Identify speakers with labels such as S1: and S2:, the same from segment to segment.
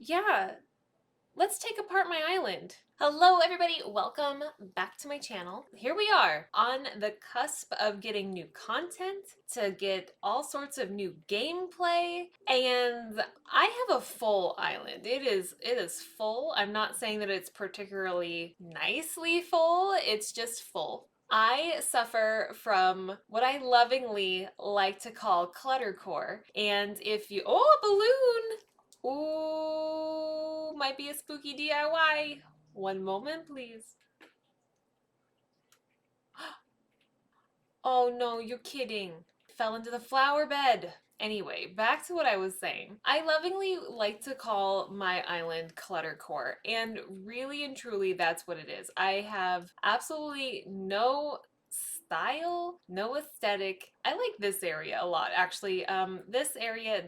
S1: Yeah, let's take apart my island. Hello everybody, welcome back to my channel. Here we are on the cusp of getting new content, to get all sorts of new gameplay, and I have a full island. It is full. I'm not saying that it's particularly nicely full, it's just full. I suffer from what I lovingly like to call cluttercore. And if you, oh, a balloon! Ooh, might be a spooky DIY. One moment, please. Oh no, you're kidding. Fell into the flower bed. Anyway, back to what I was saying. I lovingly like to call my island cluttercore, and really and truly that's what it is. I have absolutely no style, no aesthetic. I like this area a lot, actually. This area,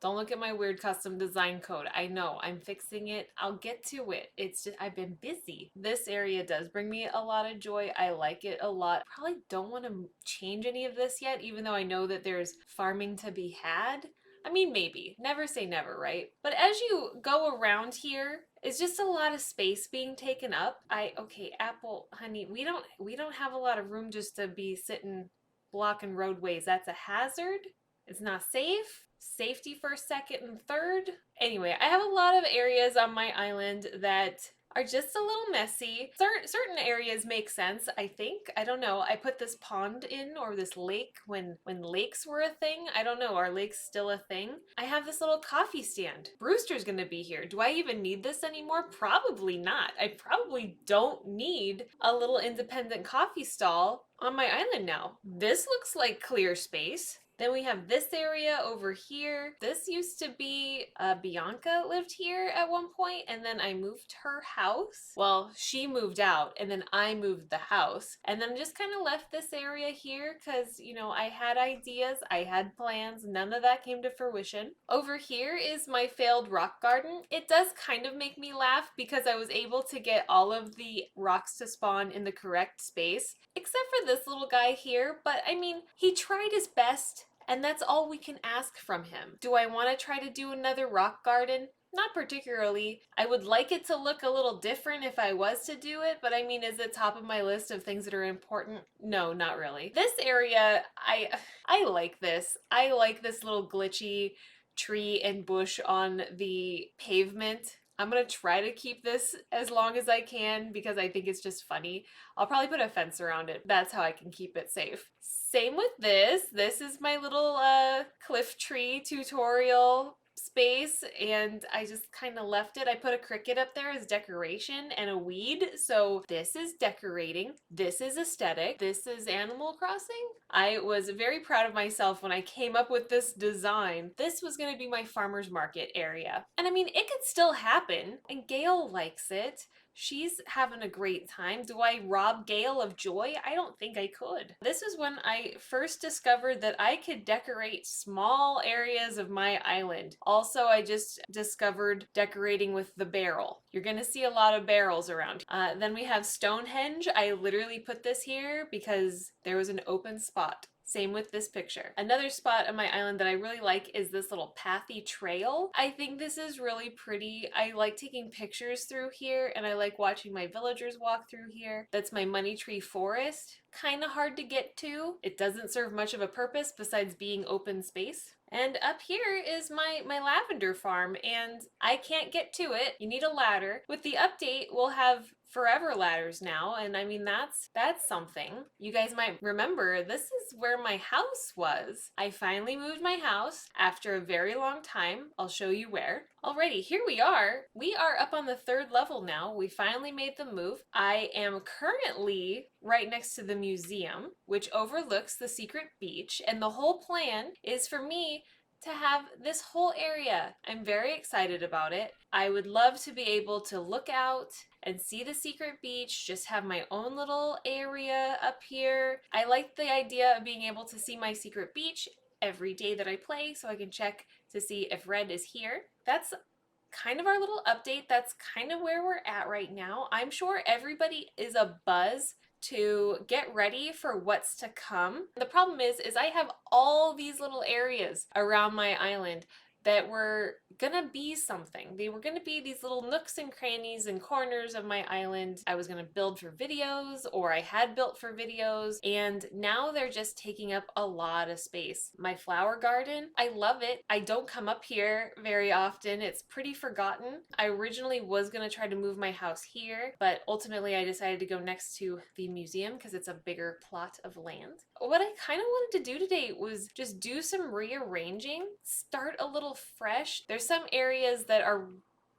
S1: don't look at my weird custom design code. I know, I'm fixing it. I'll get to it. It's just, I've been busy. This area does bring me a lot of joy. I like it a lot. Probably don't want to change any of this yet, even though I know that there's farming to be had. I mean, maybe. Never say never, right? But as you go around here, it's just a lot of space being taken up. Okay, Apple, honey, we don't have a lot of room just to be sitting blocking roadways. That's a hazard. It's not safe. Safety first, second, and third. Anyway, I have a lot of areas on my island that are just a little messy. Certain areas make sense, I think. I don't know. I put this pond in, or this lake, when lakes were a thing. I don't know. Are lakes still a thing? I have this little coffee stand. Brewster's gonna be here. Do I even need this anymore? Probably not. I probably don't need a little independent coffee stall on my island now. This looks like clear space. Then we have this area over here. This used to be, Bianca lived here at one point, and then I moved her house. Well, she moved out, and then I moved the house. And then just kind of left this area here because, you know, I had ideas, I had plans, none of that came to fruition. Over here is my failed rock garden. It does kind of make me laugh because I was able to get all of the rocks to spawn in the correct space, except for this little guy here. But I mean, he tried his best, and that's all we can ask from him. Do I want to try to do another rock garden? Not particularly. I would like it to look a little different if I was to do it, but I mean, is it top of my list of things that are important? No, not really. This area, I like this. I like this little glitchy tree and bush on the pavement. I'm gonna try to keep this as long as I can because I think it's just funny. I'll probably put a fence around it. That's how I can keep it safe. Same with this. This is my little cliff tree tutorial space, and I just kind of left it. I put a cricket up there as decoration and a weed. So this is decorating. This is aesthetic. This is Animal Crossing. I was very proud of myself when I came up with this design. This was going to be my farmer's market area. And I mean, it could still happen, and Gail likes it. She's having a great time. Do I rob Gail of joy? I don't think I could. This is when I first discovered that I could decorate small areas of my island. Also, I just discovered decorating with the barrel. You're gonna see a lot of barrels around. Then we have Stonehenge. I literally put this here because there was an open spot. Same with this picture. Another spot on my island that I really like is this little pathy trail. I think this is really pretty. I like taking pictures through here, and I like watching my villagers walk through here. That's my money tree forest. Kind of hard to get to. It doesn't serve much of a purpose besides being open space. And up here is my lavender farm, and I can't get to it. You need a ladder. With the update, we'll have forever ladders now, and I mean, that's something. You guys might remember this is where my house was. I finally moved my house after a very long time. I'll show you where. Alrighty, here we are. We are up on the 3rd level now. We finally made the move. I am currently right next to the museum, which overlooks the secret beach, and the whole plan is for me to have this whole area. I'm very excited about it. I would love to be able to look out and see the secret beach, just have my own little area up here. I like the idea of being able to see my secret beach every day that I play, so I can check to see if Red is here. That's kind of our little update. That's kind of where we're at right now. I'm sure everybody is a buzz to get ready for what's to come. The problem is I have all these little areas around my island that were gonna be something. They were gonna be these little nooks and crannies and corners of my island. I was gonna build for videos, or I had built for videos, and now they're just taking up a lot of space. My flower garden, I love it. I don't come up here very often. It's pretty forgotten. I originally was gonna try to move my house here, but ultimately I decided to go next to the museum because it's a bigger plot of land. What I kind of wanted to do today was just do some rearranging, start a little fresh. There's some areas that are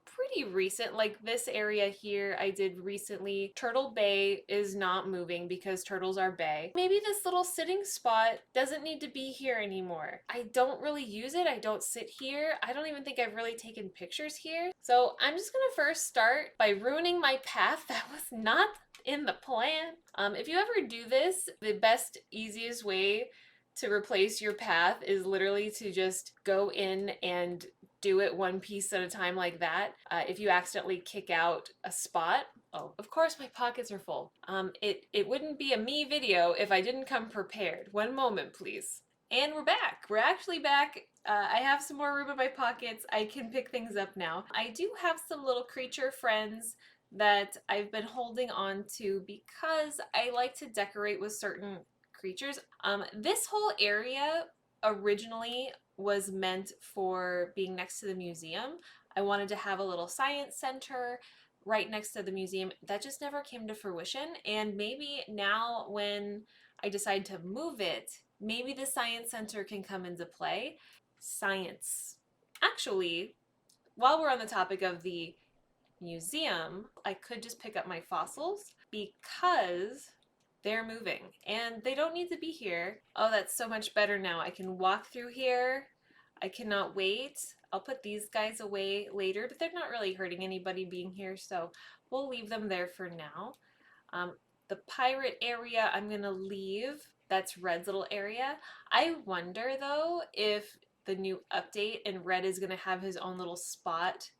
S1: pretty recent, like this area here I did recently. Turtle Bay is not moving because turtles are bay. Maybe this little sitting spot doesn't need to be here anymore. I don't really use it. I don't sit here. I don't even think I've really taken pictures here. So I'm just gonna first start by ruining my path. That was not in the plan. If you ever do this, the best, easiest way to replace your path is literally to just go in and do it one piece at a time like that. If you accidentally kick out a spot, oh, of course my pockets are full. It wouldn't be a me video if I didn't come prepared. One moment, please. And we're back. We're actually back. I have some more room in my pockets. I can pick things up now. I do have some little creature friends that I've been holding on to because I like to decorate with certain creatures. This whole area originally was meant for being next to the museum. I wanted to have a little science center right next to the museum. That just never came to fruition, and maybe now when I decide to move it, maybe the science center can come into play. Science. Actually, while we're on the topic of the museum, I could just pick up my fossils because they're moving and they don't need to be here. Oh, that's so much better now. I can walk through here. I cannot wait. I'll put these guys away later, but they're not really hurting anybody being here, so we'll leave them there for now. The pirate area I'm gonna leave. That's Red's little area. I wonder though if the new update and Red is gonna have his own little spot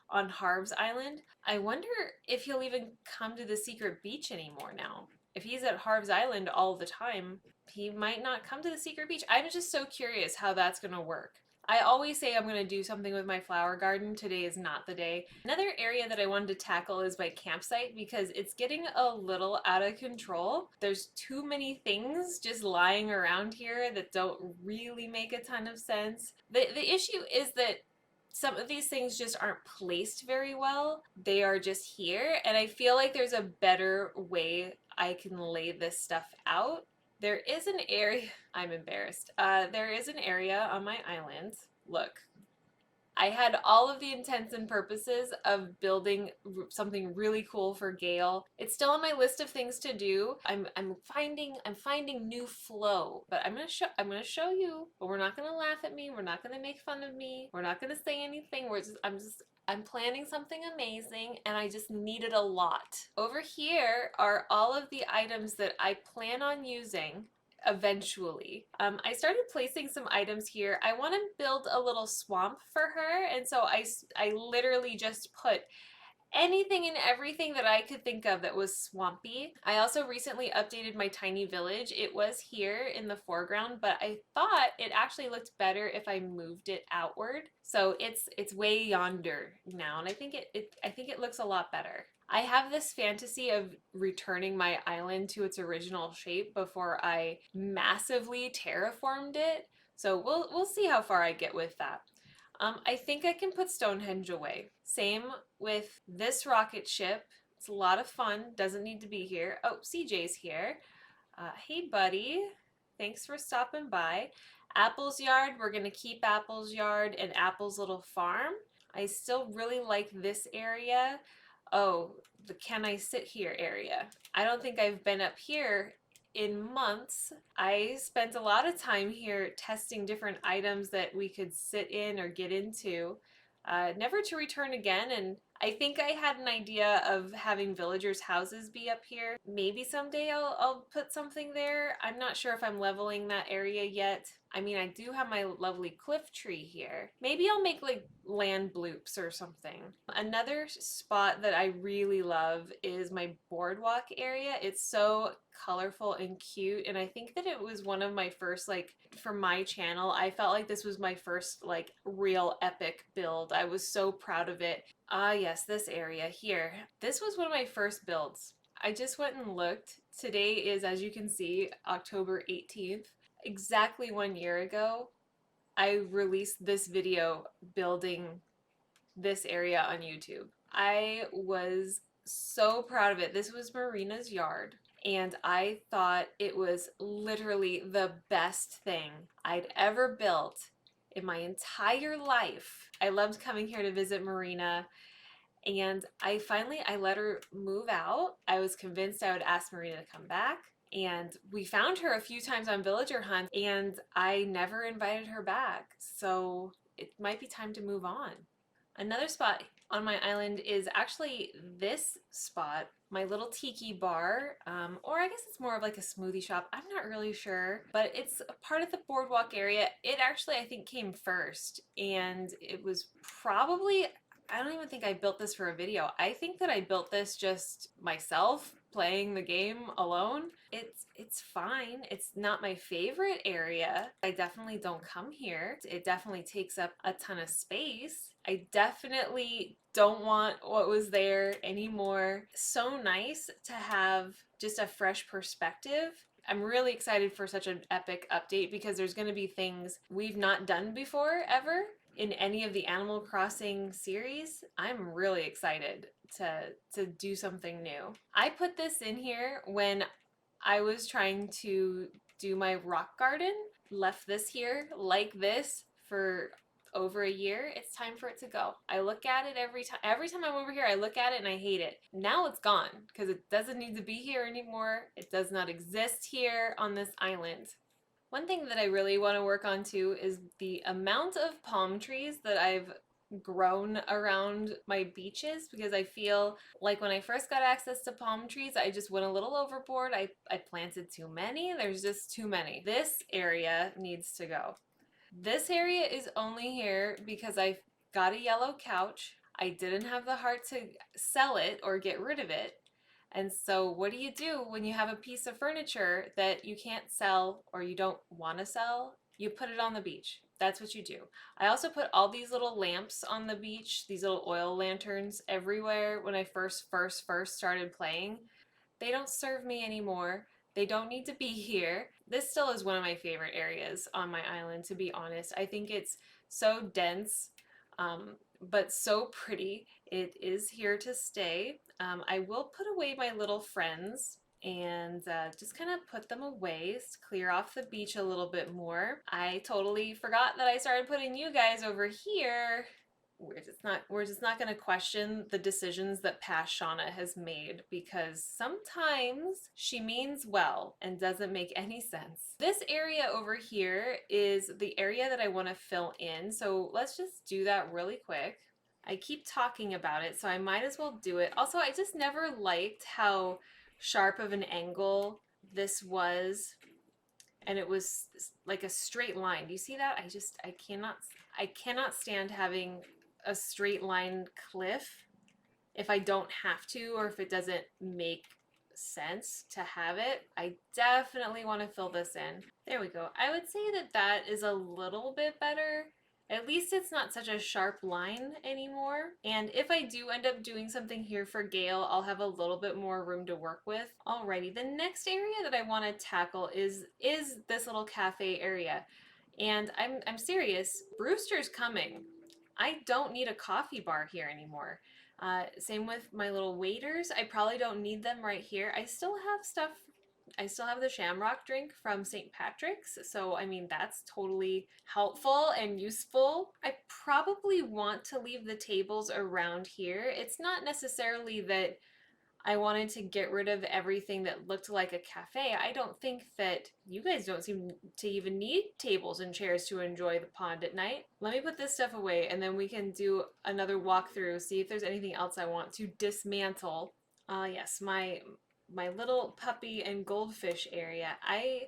S1: on Harv's Island. I wonder if he'll even come to the secret beach anymore now. If he's at Harv's Island all the time, he might not come to the secret beach. I'm just so curious how that's gonna work. I always say I'm gonna do something with my flower garden. Today is not the day. Another area that I wanted to tackle is my campsite because it's getting a little out of control. There's too many things just lying around here that don't really make a ton of sense. The issue is that some of these things just aren't placed very well. They are just here, and I feel like there's a better way I can lay this stuff out. There is an area, I'm embarrassed. There is an area on my island. Look, I had all of the intents and purposes of building something really cool for Gail. It's still on my list of things to do. I'm finding new flow, but I'm gonna show you. But we're not gonna laugh at me. We're not gonna make fun of me. We're not gonna say anything. I'm planning something amazing, and I just needed a lot. Over here are all of the items that I plan on using eventually. I started placing some items here. I want to build a little swamp for her, and so I literally just put anything and everything that I could think of that was swampy. I also recently updated my tiny village. It was here in the foreground, but I thought it actually looked better if I moved it outward. So it's way yonder now, and I think it looks a lot better. I have this fantasy of returning my island to its original shape before I massively terraformed it. So we'll see how far I get with that. I think I can put Stonehenge away. Same with this rocket ship. It's a lot of fun. Doesn't need to be here. Oh, CJ's here. Hey, buddy. Thanks for stopping by. Apple's yard. We're going to keep Apple's yard and Apple's little farm. I still really like this area. Oh, the can I sit here area. I don't think I've been up here in months. I spent a lot of time here testing different items that we could sit in or get into, never to return again. And I think I had an idea of having villagers' houses be up here. Maybe someday I'll put something there. I'm not sure if I'm leveling that area yet. I mean, I do have my lovely cliff tree here. Maybe I'll make like land bloops or something. Another spot that I really love is my boardwalk area. It's so colorful and cute, and I think that it was one of my first, like, for my channel, I felt like this was my first like real epic build. I was so proud of it. Ah, yes, this area here. This was one of my first builds. I just went and looked. Today is, as you can see, October 18th. Exactly 1 year ago, I released this video building this area on YouTube. I was so proud of it. This was Marina's yard, and I thought it was literally the best thing I'd ever built in my entire life. I loved coming here to visit Marina, and I let her move out. I was convinced I would ask Marina to come back. And we found her a few times on villager hunts, and I never invited her back. So it might be time to move on. Another spot on my island is actually this spot, my little Tiki Bar, or I guess it's more of like a smoothie shop. I'm not really sure, but it's a part of the boardwalk area. It actually, I think, came first, and it was probably, I don't even think I built this for a video. I think that I built this just myself playing the game alone. It's fine. It's not my favorite area. I definitely don't come here. It definitely takes up a ton of space. I definitely don't want what was there anymore. So nice to have just a fresh perspective. I'm really excited for such an epic update because there's going to be things we've not done before ever in any of the Animal Crossing series. I'm really excited to do something new. I put this in here when I was trying to do my rock garden. Left this here like this for over a year. It's time for it to go. I look at it every time. Every time I'm over here, I look at it and I hate it. Now it's gone because it doesn't need to be here anymore. It does not exist here on this island. One thing that I really want to work on too is the amount of palm trees that I've grown around my beaches, because I feel like when I first got access to palm trees, I just went a little overboard. I planted too many. There's just too many. This area needs to go. This area is only here because I got a yellow couch. I didn't have the heart to sell it or get rid of it. And so what do you do when you have a piece of furniture that you can't sell or you don't want to sell? You put it on the beach. That's what you do. I also put all these little lamps on the beach, these little oil lanterns everywhere when I first started playing. They don't serve me anymore. They don't need to be here. This still is one of my favorite areas on my island, to be honest. I think it's so dense, but so pretty. It is here to stay. I will put away my little friends and just kind of put them away to clear off the beach a little bit more. I totally forgot that I started putting you guys over here. We're just not going to question the decisions that past Shauna has made, because sometimes she means well and doesn't make any sense. This area over here is the area that I want to fill in, so let's just do that really quick. I keep talking about it, so I might as well do it. Also, I just never liked how sharp of an angle this was, and it was like a straight line. Do you see that? I cannot stand having a straight line cliff if I don't have to, or if it doesn't make sense to have it. I definitely want to fill this in. There we go. I would say that that is a little bit better. At least it's not such a sharp line anymore. And if I do end up doing something here for Gale, I'll have a little bit more room to work with. Alrighty, the next area that I want to tackle is this little cafe area. And I'm serious, Brewster's coming. I don't need a coffee bar here anymore. Same with my little waiters. I probably don't need them right here. I still have stuff. I still have the Shamrock drink from St. Patrick's, so I mean that's totally helpful and useful. I probably want to leave the tables around here. It's not necessarily that I wanted to get rid of everything that looked like a cafe. I don't think that you guys don't seem to even need tables and chairs to enjoy the pond at night. Let me put this stuff away and then we can do another walkthrough, see if there's anything else I want to dismantle. Yes, my little puppy and goldfish area. I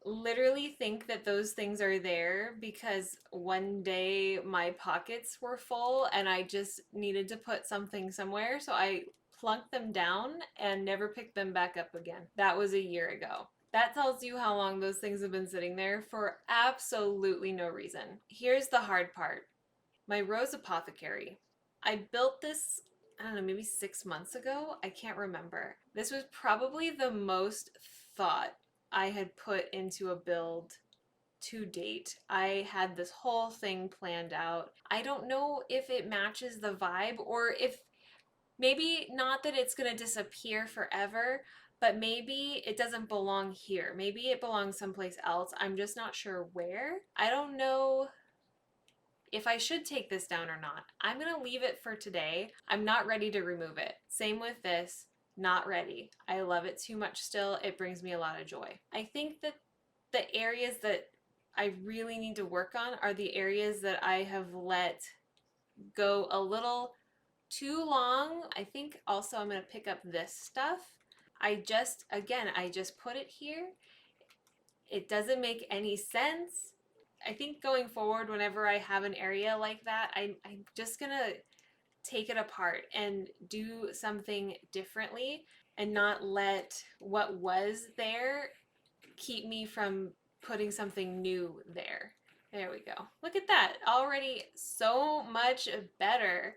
S1: literally think that those things are there because one day my pockets were full and I just needed to put something somewhere, so I plunked them down and never picked them back up again. That was a year ago. That tells you how long those things have been sitting there for absolutely no reason. Here's the hard part. My rose apothecary. I built this, I don't know, maybe 6 months ago. I can't remember. This was probably the most thought I had put into a build to date. I had this whole thing planned out. I don't know if it matches the vibe or if maybe not that it's going to disappear forever, but maybe it doesn't belong here. Maybe it belongs someplace else. I'm just not sure where. I don't know if I should take this down or not. I'm going to leave it for today. I'm not ready to remove it. Same with this, not ready. I love it too much still. It brings me a lot of joy. I think that the areas that I really need to work on are the areas that I have let go a little too long. I think also I'm going to pick up this stuff. I just put it here. It doesn't make any sense. I think going forward, whenever I have an area like that, I'm just gonna take it apart and do something differently and not let what was there keep me from putting something new there. There we go. Look at that. Already so much better.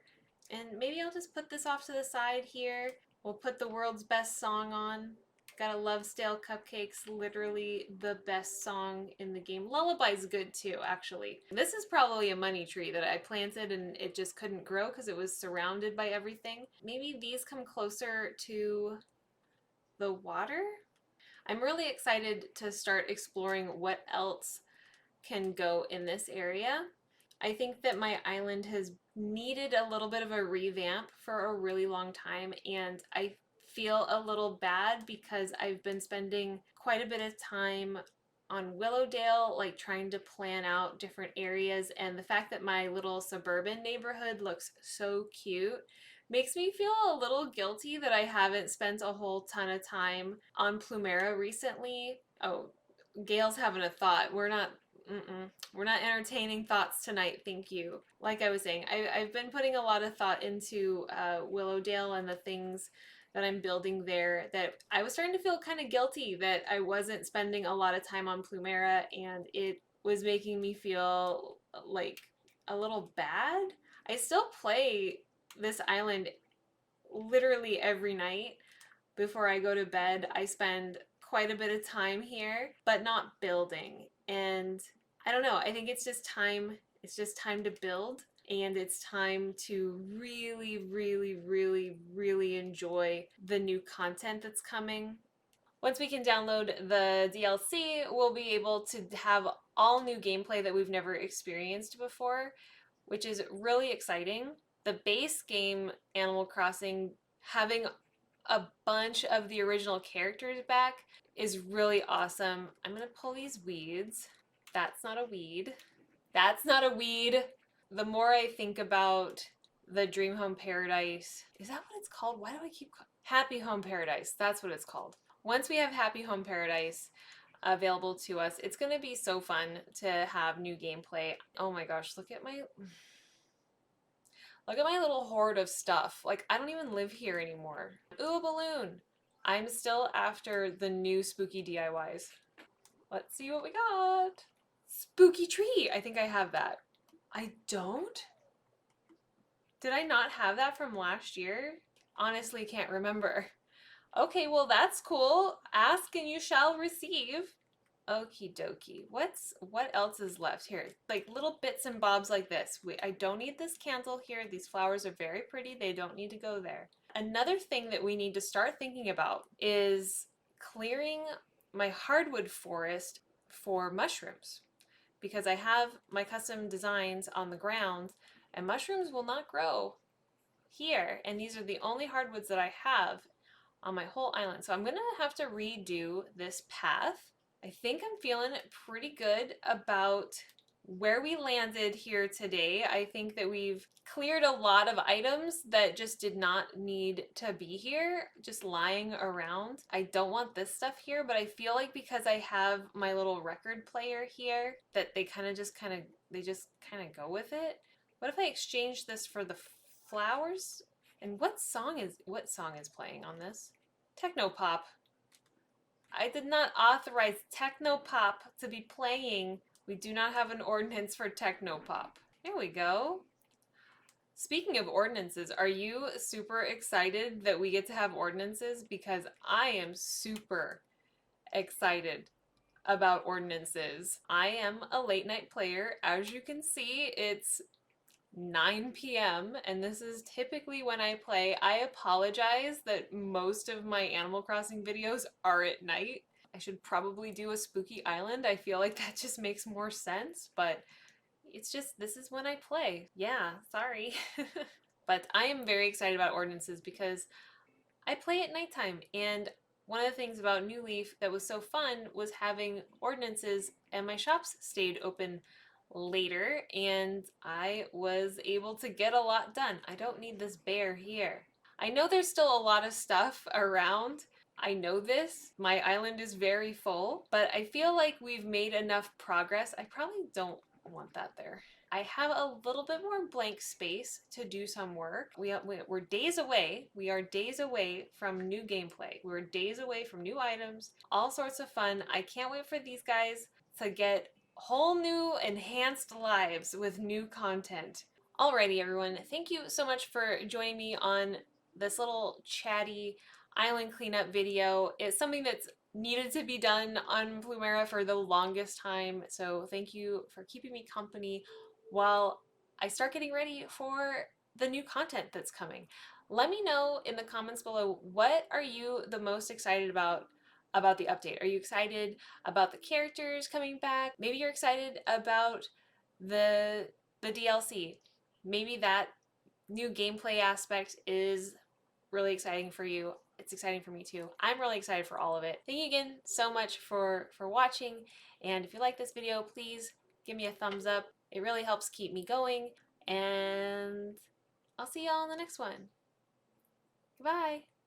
S1: And maybe I'll just put this off to the side here. We'll put the world's best song on. Gotta love Stale Cupcakes, literally the best song in the game. Lullaby's good too, actually. This is probably a money tree that I planted and it just couldn't grow because it was surrounded by everything. Maybe these come closer to the water? I'm really excited to start exploring what else can go in this area. I think that my island has needed a little bit of a revamp for a really long time, and I feel a little bad because I've been spending quite a bit of time on Willowdale, like trying to plan out different areas, and the fact that my little suburban neighborhood looks so cute makes me feel a little guilty that I haven't spent a whole ton of time on Plumeria recently. Oh, Gail's having a thought. We're not entertaining thoughts tonight, thank you. Like I was saying, I've been putting a lot of thought into Willowdale and the things that I'm building there that I was starting to feel kind of guilty that I wasn't spending a lot of time on Plumeria, and it was making me feel like a little bad. I still play this island literally every night before I go to bed. I spend quite a bit of time here, but not building. And I don't know, I think it's just time. It's just time to build, and it's time to really, really, really, really enjoy the new content that's coming. Once we can download the DLC, we'll be able to have all new gameplay that we've never experienced before, which is really exciting. The base game, Animal Crossing, having a bunch of the original characters back is really awesome. I'm gonna pull these weeds. That's not a weed. That's not a weed. The more I think about the Dream Home Paradise, is that what it's called? Why do I keep Happy Home Paradise? That's what it's called. Once we have Happy Home Paradise available to us, it's gonna be so fun to have new gameplay. Oh my gosh, look at my little hoard of stuff. Like, I don't even live here anymore. Ooh, a balloon. I'm still after the new spooky DIYs. Let's see what we got. Spooky tree. I think I have that. I don't? Did I not have that from last year? Honestly, can't remember. Okay, well, that's cool. Ask and you shall receive. Okie dokie. What else is left here? Like little bits and bobs like this. I don't need this candle here. These flowers are very pretty. They don't need to go there. Another thing that we need to start thinking about is clearing my hardwood forest for mushrooms, because I have my custom designs on the ground and mushrooms will not grow here. And these are the only hardwoods that I have. on my whole island. So I'm gonna have to redo this path. I think I'm feeling pretty good about where we landed here today. I think that we've cleared a lot of items that just did not need to be here, just lying around. I don't want this stuff here, but I feel like because I have my little record player here, that they just kind of go with it. What if I exchange this for the flowers? And what song is playing on this? Technopop. I did not authorize Technopop to be playing. We do not have an ordinance for Technopop. There we go. Speaking of ordinances, are you super excited that we get to have ordinances? Because I am super excited about ordinances. I am a late night player. As you can see, it's 9 p.m. and this is typically when I play. I apologize that most of my Animal Crossing videos are at night. I should probably do a spooky island. I feel like that just makes more sense, but it's just, this is when I play. Yeah, sorry. But I am very excited about ordinances because I play at nighttime, and one of the things about New Leaf that was so fun was having ordinances, and my shops stayed open later, and I was able to get a lot done. I don't need this bear here. I know there's still a lot of stuff around. I know this. My island is very full, but I feel like we've made enough progress. I probably don't want that there. I have a little bit more blank space to do some work. We're days away. We are days away from new gameplay. We're days away from new items, all sorts of fun. I can't wait for these guys to get whole new enhanced lives with new content. Alrighty, everyone. Thank you so much for joining me on this little chatty island cleanup video. It's something that's needed to be done on Plumeria for the longest time, so thank you for keeping me company while I start getting ready for the new content that's coming. Let me know in the comments below, what are you the most excited about the update? Are you excited about the characters coming back? Maybe you're excited about the DLC. Maybe that new gameplay aspect is really exciting for you. It's exciting for me too. I'm really excited for all of it. Thank you again so much for watching, and if you like this video, please give me a thumbs up. It really helps keep me going, and I'll see y'all in the next one. Goodbye!